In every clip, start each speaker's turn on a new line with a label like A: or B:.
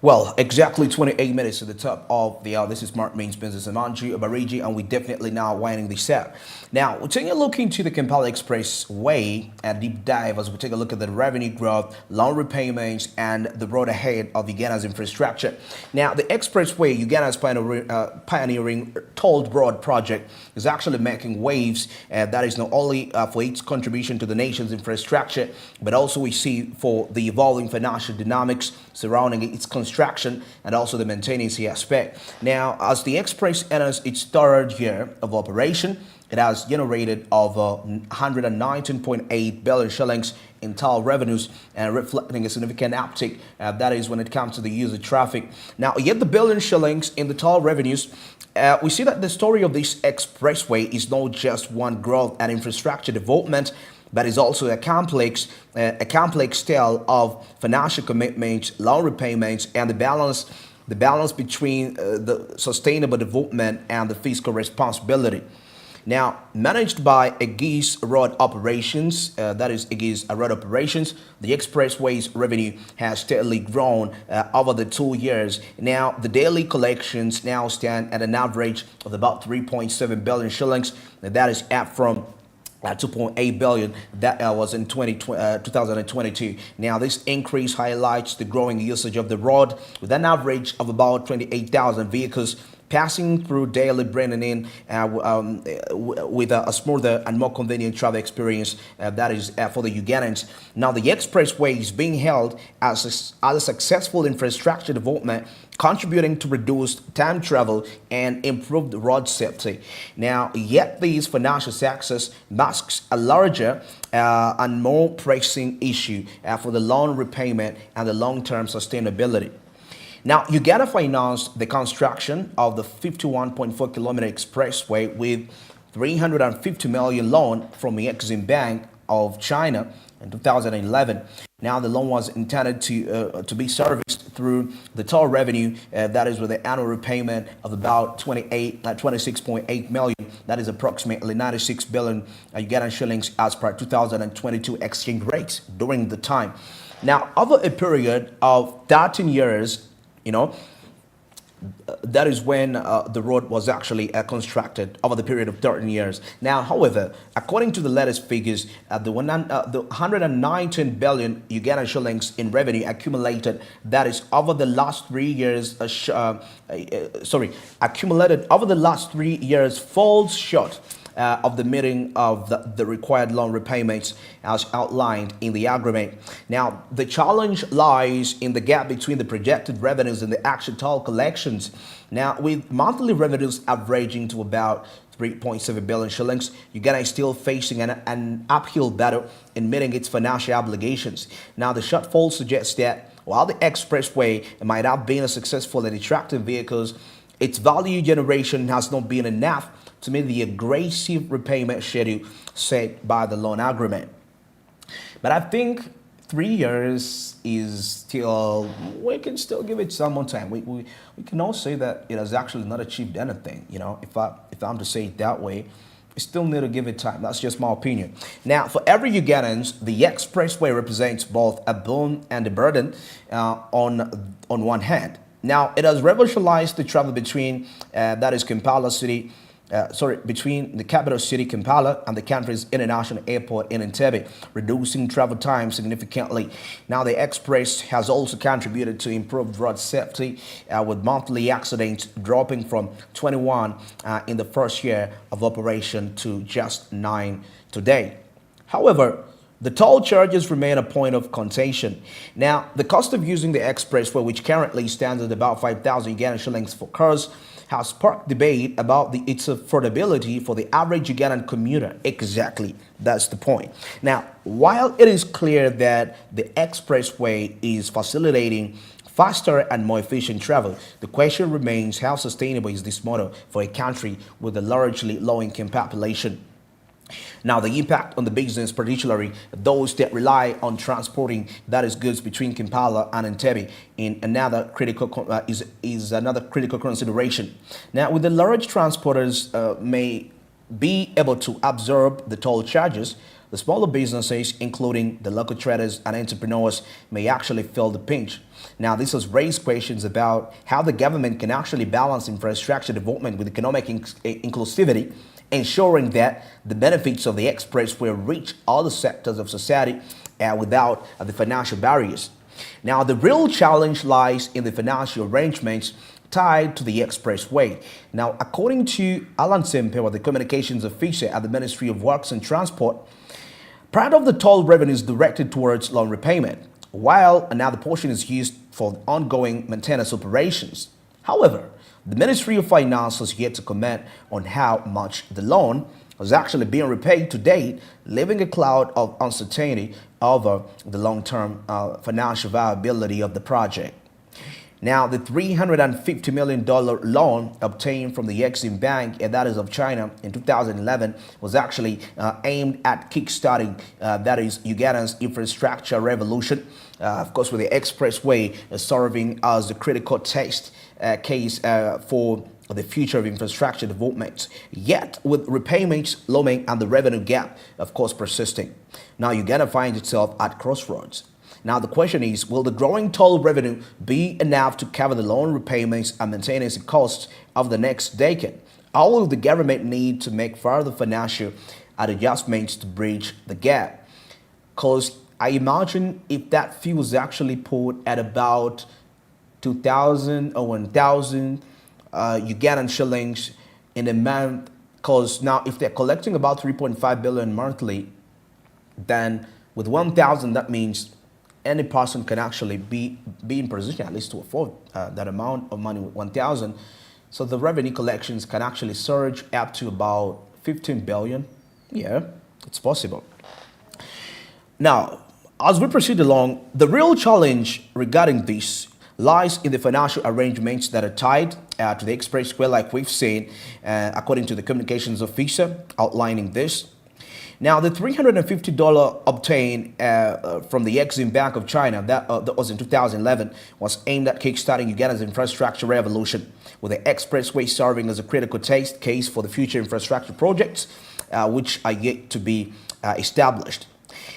A: Well, exactly 28 minutes to the top of the hour. This is Smart Means Business. I'm Andrew Abariji, and we definitely now winding this up. Now, we're taking a look into the Kampala Expressway and deep dive as we take a look at the revenue growth, loan repayments, and the road ahead of Uganda's infrastructure. Now, the expressway, Uganda's pioneering tolled road project, is actually making waves. That is not only for its contribution to the nation's infrastructure, but also we see for the evolving financial dynamics surrounding its construction and also the maintenance aspect. Now, as the express enters its third year of operation, it has generated over 119.8 billion shillings in toll revenues and reflecting a significant uptick. That is when it comes to the user traffic. Now, yet the billion shillings in the toll revenues, we see that the story of this expressway is not just one growth and infrastructure development, but is also a complex tale of financial commitments, loan repayments, and the balance between the sustainable development and the fiscal responsibility. Now, managed by Aegis Road Operations, that is Aegis Road Operations, the expressway's revenue has steadily grown over the 2 years. Now, the daily collections now stand at an average of about 3.7 billion shillings. That is up from 2.8 billion that was in 2022. Now, this increase highlights the growing usage of the road with an average of about 28,000 vehicles passing through daily, bringing in with a smoother and more convenient travel experience that is for the Ugandans. Now, the expressway is being held as a successful infrastructure development, contributing to reduced time travel and improved road safety. Now, yet these financial success masks a larger and more pressing issue for the loan repayment and the long-term sustainability. Now, Uganda financed the construction of the 51.4-kilometer expressway with 350 million loan from the Exim Bank of China in 2011. Now, the loan was intended to be serviced through the toll revenue, that is with an annual repayment of about 26.8 million. That is approximately 96 billion Ugandan shillings as per 2022 exchange rates during the time. Now, over a period of 13 years, that is when the road was actually constructed over the period of 13 years. Now, however, according to the latest figures, the 119 billion Ugandan shillings in revenue accumulated, that is over the last 3 years, accumulated over the last 3 years, falls short of the meeting of the required loan repayments as outlined in the agreement. Now, the challenge lies in the gap between the projected revenues and the actual toll collections. Now, with monthly revenues averaging to about 3.7 billion shillings, Uganda is still facing an uphill battle in meeting its financial obligations. Now, the shortfall suggests that while the expressway might have been a successful and attractive vehicles, its value generation has not been enough to meet the aggressive repayment schedule set by the loan agreement. But I think 3 years is still, we can still give it some more time. We can all say that it has actually not achieved anything. If I'm to say it that way, we still need to give it time. That's just my opinion. Now, for every Ugandans, the expressway represents both a boon and a burden on one hand. Now, it has revolutionized the travel between, that is Kampala City, between the capital city Kampala and the country's international airport in Entebbe, reducing travel time significantly. Now, the express has also contributed to improved road safety, with monthly accidents dropping from 21 in the first year of operation to just 9 today. However, the toll charges remain a point of contention. Now, the cost of using the expressway, which currently stands at about 5,000 Ugandan shillings for cars, has sparked debate about its affordability for the average Ugandan commuter. Exactly, that's the point. Now, while it is clear that the expressway is facilitating faster and more efficient travel, the question remains, how sustainable is this model for a country with a largely low-income population? Now, the impact on the business, particularly those that rely on transporting that is goods between Kampala and Entebbe, in another critical is another critical consideration. Now, with the large transporters may be able to absorb the toll charges, the smaller businesses, including the local traders and entrepreneurs, may actually feel the pinch. Now, this has raised questions about how the government can actually balance infrastructure development with economic inclusivity, ensuring that the benefits of the expressway reach all the sectors of society without the financial barriers. Now, the real challenge lies in the financial arrangements tied to the expressway. Now, according to Alan Sempewa, the communications officer at the Ministry of Works and Transport, part of the toll revenue is directed towards loan repayment, while another portion is used for ongoing maintenance operations. However, the Ministry of Finance has yet to comment on how much the loan has actually been repaid to date, leaving a cloud of uncertainty over the long-term financial viability of the project. Now, the $350 million loan obtained from the Exim Bank, and that is of China, in 2011 was actually aimed at kickstarting, that is, Uganda's infrastructure revolution. Of course, with the expressway serving as the critical test case for the future of infrastructure development, yet with repayments looming and the revenue gap, of course, persisting. Now, Uganda finds itself at crossroads. Now, the question is, will the growing toll revenue be enough to cover the loan repayments and maintenance costs of the next decade? Or will the government need to make further financial adjustments to bridge the gap? Because I imagine if that fee was actually put at about 2,000 or 1,000 Ugandan shillings in a month, because now if they're collecting about 3.5 billion monthly, then with 1,000, that means any person can actually be in position at least to afford that amount of money with 1,000. So the revenue collections can actually surge up to about 15 billion. Yeah, it's possible. Now, as we proceed along, the real challenge regarding this lies in the financial arrangements that are tied to the expressway, like we've seen, according to the communications officer outlining this. Now, the $350 obtained from the Exim Bank of China, that was in 2011, was aimed at kickstarting Uganda's infrastructure revolution, with the expressway serving as a critical test case for the future infrastructure projects, which are yet to be established.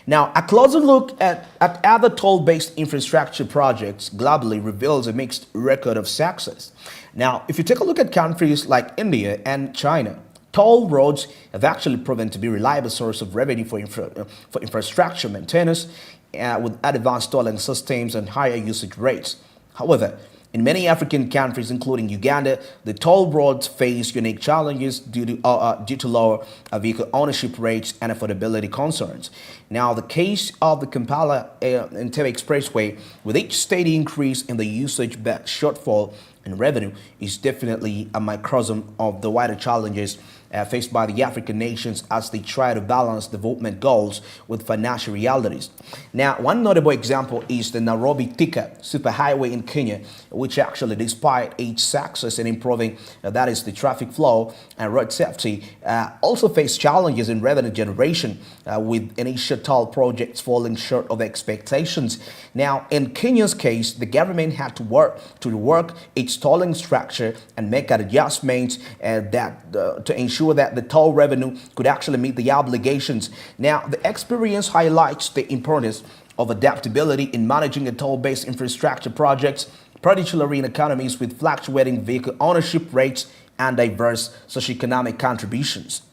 A: Now, a closer look at other toll-based infrastructure projects globally reveals a mixed record of success. Now, if you take a look at countries like India and China, toll roads have actually proven to be a reliable source of revenue for infrastructure maintenance with advanced tolling systems and higher usage rates. However, in many African countries, including Uganda, the toll roads face unique challenges due to lower vehicle ownership rates and affordability concerns. Now, the case of the Kampala-Entebbe Expressway, with each steady increase in the usage-backed shortfall in revenue, is definitely a microcosm of the wider challenges faced by the African nations as they try to balance development goals with financial realities. Now, one notable example is the Nairobi-Thika superhighway in Kenya, which actually, despite its success in improving, that is the traffic flow and road safety, also faced challenges in revenue generation with initial toll projects falling short of expectations. Now, in Kenya's case, the government had to work its tolling structure and make adjustments to ensure that the toll revenue could actually meet the obligations. Now, the experience highlights the importance of adaptability in managing a toll-based infrastructure projects, particularly in economies with fluctuating vehicle ownership rates and diverse socioeconomic contributions.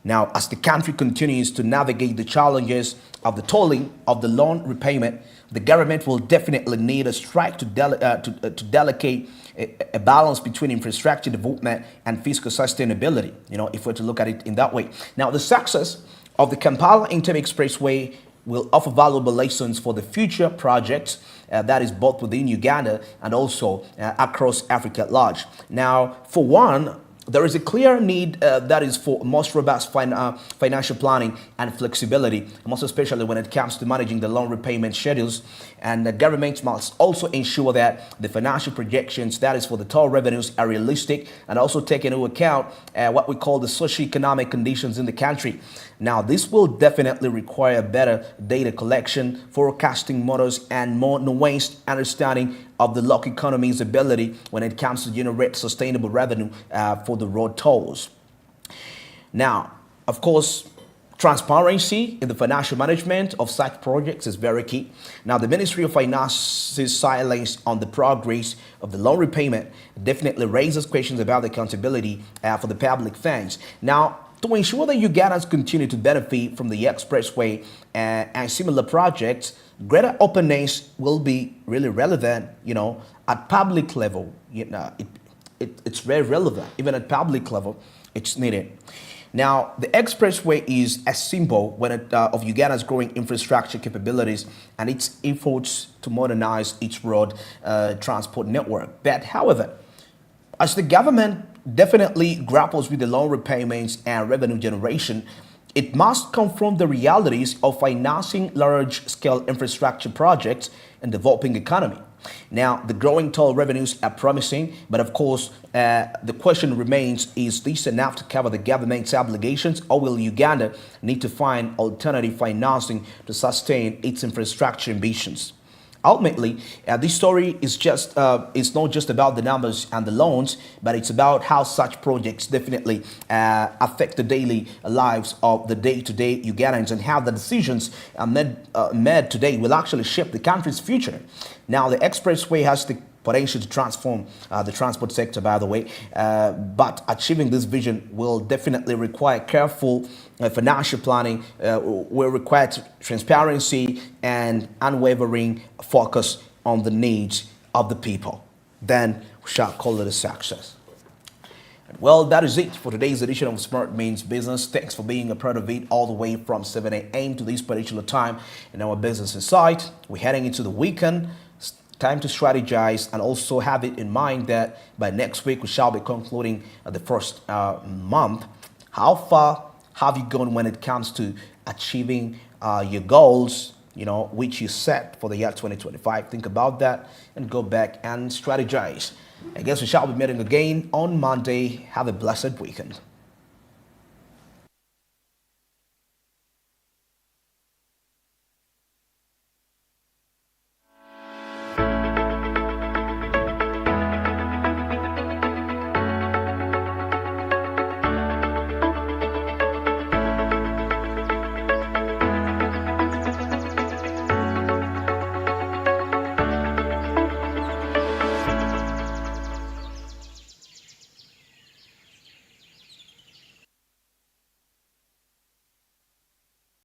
A: Now, as the country continues to navigate the challenges of the tolling of the loan repayment, the government will definitely need a strike to delegate a balance between infrastructure development and fiscal sustainability, if we're to look at it in that way. Now, the success of the Kampala-Entebbe Expressway will offer valuable lessons for the future projects, that is both within Uganda and also across Africa at large. Now, for one, there is a clear need that is for most robust financial planning and flexibility, most especially when it comes to managing the loan repayment schedules. And the government must also ensure that the financial projections, that is for the toll revenues, are realistic and also take into account what we call the socioeconomic conditions in the country. Now, this will definitely require better data collection, forecasting models, and more nuanced understanding of the local economy's ability when it comes to generate sustainable revenue for the road tolls. Now, of course, Transparency in the financial management of such projects is very key. Now, the Ministry of Finance's silence on the progress of the loan repayment definitely raises questions about the accountability for the public funds. Now, to ensure that Ugandans continue to benefit from the expressway and similar projects, greater openness will be really relevant, at public level. It's very relevant. Even at public level, it's needed. Now, the expressway is a symbol of Uganda's growing infrastructure capabilities and its efforts to modernize its road transport network. But, however, as the government definitely grapples with the loan repayments and revenue generation, it must confront the realities of financing large-scale infrastructure projects in the developing economy. Now, the growing toll revenues are promising, but of course, the question remains, is this enough to cover the government's obligations, or will Uganda need to find alternative financing to sustain its infrastructure ambitions? Ultimately, this story is it's not just about the numbers and the loans, but it's about how such projects definitely affect the daily lives of the day-to-day Ugandans and how the decisions made today will actually shape the country's future. Now, the expressway has the potential to transform the transport sector, by the way, but achieving this vision will definitely require careful financial planning, will require transparency and unwavering focus on the needs of the people. Then we shall call it a success. Well, that is it for today's edition of Smart Means Business. Thanks for being a part of it all the way from 7 a.m. to this particular time in our Business Insight. We're heading into the weekend. Time to strategize and also have it in mind that by next week we shall be concluding the first month. How far have you gone when it comes to achieving your goals, which you set for the year 2025? Think about that and go back and strategize. I guess we shall be meeting again on Monday. Have a blessed weekend.